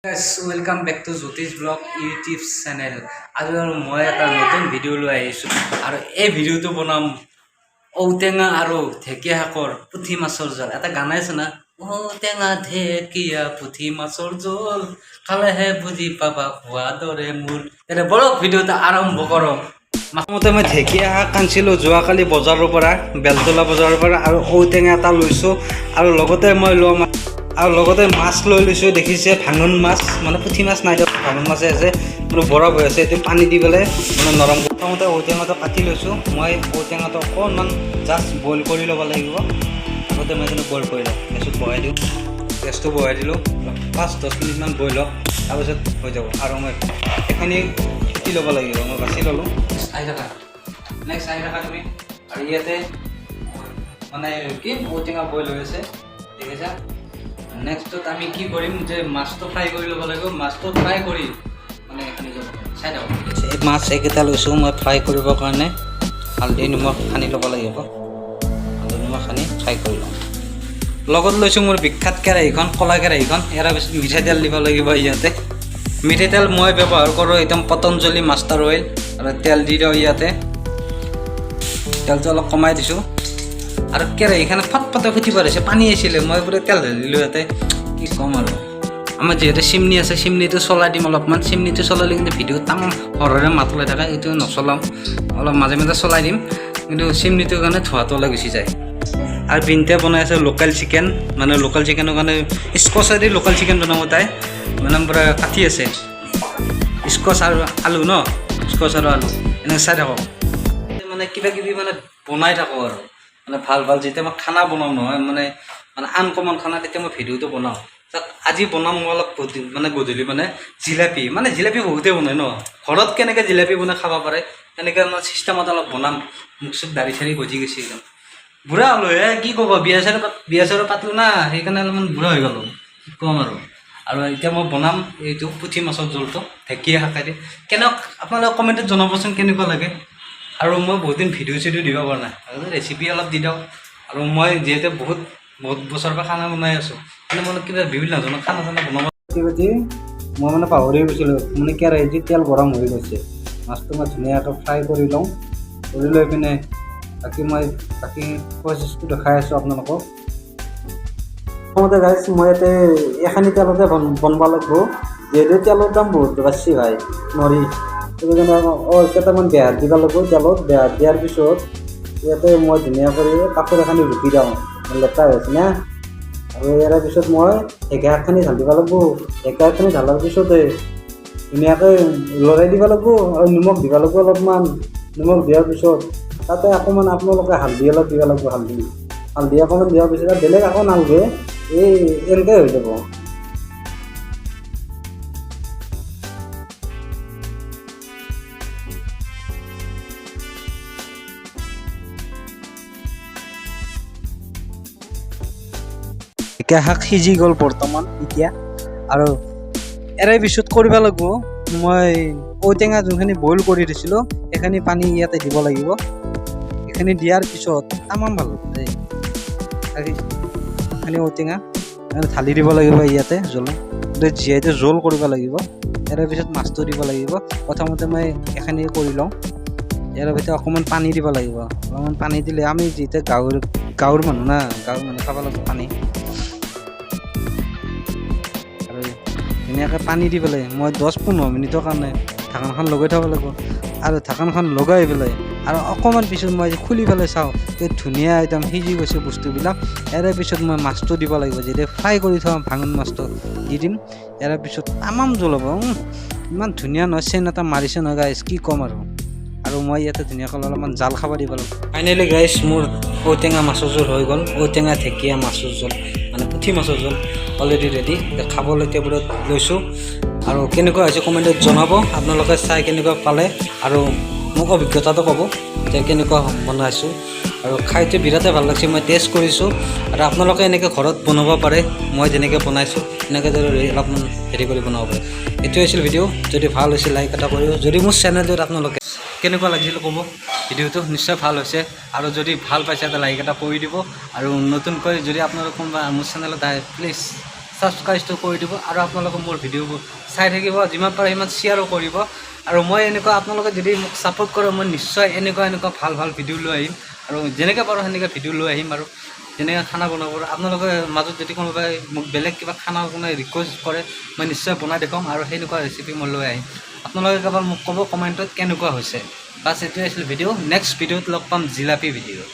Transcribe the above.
Guys, welcome back to Jyotish Vlog YouTube channel. আজি আৰু মই এটা নতুন ভিডিঅ' লৈ আহিছোঁ আৰু এই ভিডিঅ'টো বনাম ঔটেঙা আৰু ঢেকীয়া শাকৰ পুঠি মাছৰ জোল। এটা গান আছে না, ঔটেঙা ঢেকীয়া পুঠি মাছৰ জোল খালেহে বুজি পাবা সোৱাদৰে মূল। এতিয়া বলক ভিডিঅ'টো আৰম্ভ কৰোঁ। প্ৰথমতে মই ঢেকীয়া শাক আনিছিলোঁ যোৱাকালি বজাৰৰ পৰা, বেলতলা বজাৰৰ পৰা, আৰু ঔটেঙা এটা লৈছোঁ আৰু লগতে মই ল'ম আৰু লগতে মাছ লৈ লৈছোঁ। দেখিছে ভাঙন মাছ, মানে পুঠি মাছ নাই দিয়ক, ভাঙন মাছে আছে, মানে বৰফ হৈ আছে। এইটো পানী দি পেলাই মানে নৰম। প্ৰথমতে ঔটেঙাটো কাটি লৈছোঁ। মই ঔটেঙাটো অকণমান জাষ্ট বইল কৰি ল'ব লাগিব। আগতে মই এইখিনি বইল কৰি লওঁ, গেছত বহাই দিওঁ। গেছটো বহাই দিলোঁ, 5-10 মিনিটমান বইল হওক, তাৰপিছত হৈ যাব। আৰু মই এইখিনি কাটি ল'ব লাগিব। মই বাছি ল'লোঁ। আহি থাকা, নেক্সট আহি থাকা তুমি। আৰু ইয়াতে মানে কি ঔটেঙা বইল হৈ আছে, দেখিছা। নেক্সটত আমি কি কৰিম যে মাছটো ফ্ৰাই কৰি ল'ব লাগিব। মাছটো ফ্ৰাই কৰি মানে এইখিনি চাই থাকক। মাছ এইকেইটা লৈছোঁ মই ফ্ৰাই কৰিবৰ কাৰণে। হালধি নিমখ সানি ল'ব লাগিব। হালধি নিমখ সানি ফ্ৰাই কৰি ল'ম। লগত লৈছোঁ মোৰ বিখ্যাত কেৰাহীখন, কলা কেৰাহীখন। ইয়াৰ পিছত মিঠাতেল দিব লাগিব। ইয়াতে মিঠাতেল মই ব্যৱহাৰ কৰোঁ একদম পতঞ্জলি মাষ্টাৰ অইল। আৰু তেল দি দিওঁ ইয়াতে। তেলটো অলপ কমাই দিছোঁ। আৰু কেৰাহীখন ফটফটে ফুটি পৰিছে, পানী আছিলে, মই বোলে তেল ঢালিলোঁ ইয়াতে। কি ক'ম আৰু, আমাৰ যিহেতু চিমনি আছে, চিমনিটো চলাই দিম অলপমান। চিমনিটো চলালে কিন্তু ভিডিঅ' তামাম হৰেৰে মাত ওলাই থাকে, এইটো নচলাম, অলপ মাজে মাজে চলাই দিম। কিন্তু চিমনিটোৰ কাৰণে ধোঁৱাটো ওলাই গুচি যায়। আৰু বিনতে বনাই আছে লোকেল চিকেন, মানে লোকেল চিকেনৰ কাৰণে স্কচেদি লোকেল চিকেন বনাব তাই, মানে পূৰা কাটি আছে। স্কচ আৰু আলু ন, স্কচ আৰু আলু এনেকৈ চাই থাকক। মানে কিবা কিবি মানে বনাই থাকোঁ আৰু মানে ভাল ভাল। যেতিয়া মই খানা বনাওঁ নহয়, মানে আনকমন খানা, তেতিয়া মই ভিডিঅ'টো বনাওঁ। আজি বনাম মই অলপ মানে গধূলি মানে জিলাপি, মানে জিলাপি বহুতেই বনায় ন, ঘৰত কেনেকৈ জিলাপি বনাই খাব পাৰে তেনেকৈ মই চিষ্টেমত অলপ বনাম। মুখ চুখ দাড়ি চাৰি গজি গৈছে একদম, বুঢ়া হ'লোঁ হে, কি ক'ব, বিয়া চাৰু পাতলোঁ না, সেইকাৰণে অলপমান বুঢ়া হৈ গ'লোঁ, কি ক'ম আৰু। আৰু এতিয়া মই বনাম এইটো পুঠি মাছৰ জোলটো ঢেকীয়া শাকেদি। কেনেকুৱা আপোনালোকে কমেণ্টত জনাবচোন কেনেকুৱা লাগে। আৰু মই বহুত দিন ভিডিঅ' চিডিঅ' দিব পৰা নাই, ৰেচিপি অলপ দি দিওঁ। আৰু মই যিহেতু বহুত বছৰৰ পৰা খানা বনাই আছোঁ, মানে মই কিবা বিভিন্ন ধৰণৰ খানা চানা বনাব মই মানে পাহৰি গৈছিলোঁ। মানে কেৰাহীত তেল গৰম হৈ গৈছে, মাছটো মই ধুনীয়াকৈ ফ্ৰাই কৰি লওঁ। কৰি লৈ পিনে বাকী প্ৰচেছটো দেখাই আছোঁ আপোনালোকক। প্ৰথমতে গাইছ, মই ইয়াতে এখানি তেলতে বনাব লাগিব, যিহেতু তেলৰ দাম বহুত বাঢ়িছে ভাই, নৰি। কেইটামান বেহাৰ দিব লাগিব তেলত। বেহাৰ দিয়াৰ পিছত ইয়াতে মই ধুনীয়া কৰি কাপোৰ এখানি ৰুকি দিওঁ, লেতেৰা হৈছে না। আৰু ইয়াৰ পিছত মই ঢেকীয়া শাকখিনি ঢালি দিব লাগিব। ঢেকীয়া শাকখিনি ঢালাৰ পিছতে ধুনীয়াকৈ লৰাই দিব লাগিব আৰু নিমখ দিব লাগিব অলপমান। নিমখ দিয়াৰ পিছত তাতে অকণমান আপোনালোকে হালধি অলপ দিব লাগিব। হালধি অকণমান দিয়াৰ পিছত বেলেগ একো নালাগে, এনেকৈ হৈ যাব। ঢেকীয়া শাক সিজি গ'ল বৰ্তমান এতিয়া। আৰু এৰাই পিছত কৰিব লাগিব, মই ঔটেঙা যোনখিনি বইল কৰি দিছিলোঁ সেইখিনি পানী ইয়াতে দিব লাগিব। এইখিনি দিয়াৰ পিছত তামাম ভাল এইখিনি ঔটেঙা ঢালি দিব লাগিব ইয়াতে জোলত, যিহেতু জোল কৰিব লাগিব। ইয়াৰ পিছত মাছটো দিব লাগিব। প্ৰথমতে মই এইখিনি কৰি লওঁ। ইয়াৰ ভিতৰত অকণমান পানী দিব লাগিব। অকণমান পানী দিলে, আমি যিহেতু গাঁৱৰ মানুহ না, গাঁৱৰ মানুহ খাব লাগিব পানী। ধুনীয়াকৈ পানী দি পেলাই মই 10-15 মিনিটৰ কাৰণে ঢাকনখন লগাই থ'ব লাগিব। আৰু ঢাকনখন লগাই পেলাই আৰু অকণমান পিছত মই খুলি পেলাই চাওঁ এই ধুনীয়া একদম সিজি গৈছে বস্তুবিলাক। ইয়াৰ পিছত মই মাছটো দিব লাগিব, যেতিয়া ফ্ৰাই কৰি থওঁ ভাঙন মাছটো দি দিম। ইয়াৰ পিছত তামাম জোল হ'ব। ইমান ধুনীয়া নহয়, চেন এটা মাৰিছে নহয় গাইছ, কি ক'ম আৰু। আৰু মই ইয়াতে ধুনীয়াকৈ অলপমান জাল খাব দিব লাগিব। ফাইনেলি গাইছ, মোৰ ঔটেঙা মাছৰ জোল হৈ গ'ল। ঔটেঙা ঢেকীয়া মাছৰ জোল, মানে পুঠি মাছৰ জোল অলৰেডি ৰেডি। খাবলৈ টেবুলত লৈছোঁ। আৰু কেনেকুৱা হৈছে কমেণ্টত জনাব, আপোনালোকে চাই কেনেকুৱা পালে, আৰু মোক অভিজ্ঞতাটো ক'ব যে কেনেকুৱা বনাইছোঁ। আৰু খাইটো বিৰাটেই ভাল লাগিছে, মই টেষ্ট কৰিছোঁ। আৰু আপোনালোকে এনেকৈ ঘৰত বনাব পাৰে, মই যেনেকৈ বনাইছোঁ এনেকৈ যদি অলপমান হেৰি কৰি বনাব পাৰে। এইটোৱে আছিল ভিডিঅ'। যদি ভাল হৈছে লাইক এটা কৰিব। যদি মোৰ চেনেলটোত আপোনালোকে কেনেকুৱা লাগিছিল ক'ব, ভিডিঅ'টো নিশ্চয় ভাল হৈছে। আৰু যদি ভাল পাইছে এটা লাইক এটা কৰি দিব। আৰু নতুনকৈ যদি আপোনালোক কোনোবা মোৰ চেনেলত আহে, প্লিজ ছাবস্ক্ৰাইবটো কৰি দিব আৰু আপোনালোকে মোৰ ভিডিঅ'বোৰ চাই থাকিব, যিমান পাৰে সিমান শ্বেয়াৰো কৰিব। আৰু মই এনেকুৱা আপোনালোকে যদি মোক ছাপোৰ্ট কৰে মই নিশ্চয় এনেকুৱা ভাল ভাল ভিডিঅ' লৈ আহিম আৰু যেনেকৈ পাৰোঁ সেনেকৈ ভিডিঅ' লৈ আহিম। আৰু যেনেকৈ খানা বনাব পাৰোঁ, আপোনালোকে মাজত যদি কোনোবাই মোক বেলেগ কিবা খানা বনাই ৰিকুৱেষ্ট কৰে মই নিশ্চয় বনাই দেখুৱাম আৰু সেনেকুৱা ৰেচিপি মই লৈ আহিম। আপোনালোকে কেৱল মোক ক'ব কমেণ্টত কেনেকুৱা হৈছে। বাছ এইটোৱে আছিল ভিডিঅ'। নেক্সট ভিডিঅ'ত লগ পাম জিলাপি ভিডিঅ'।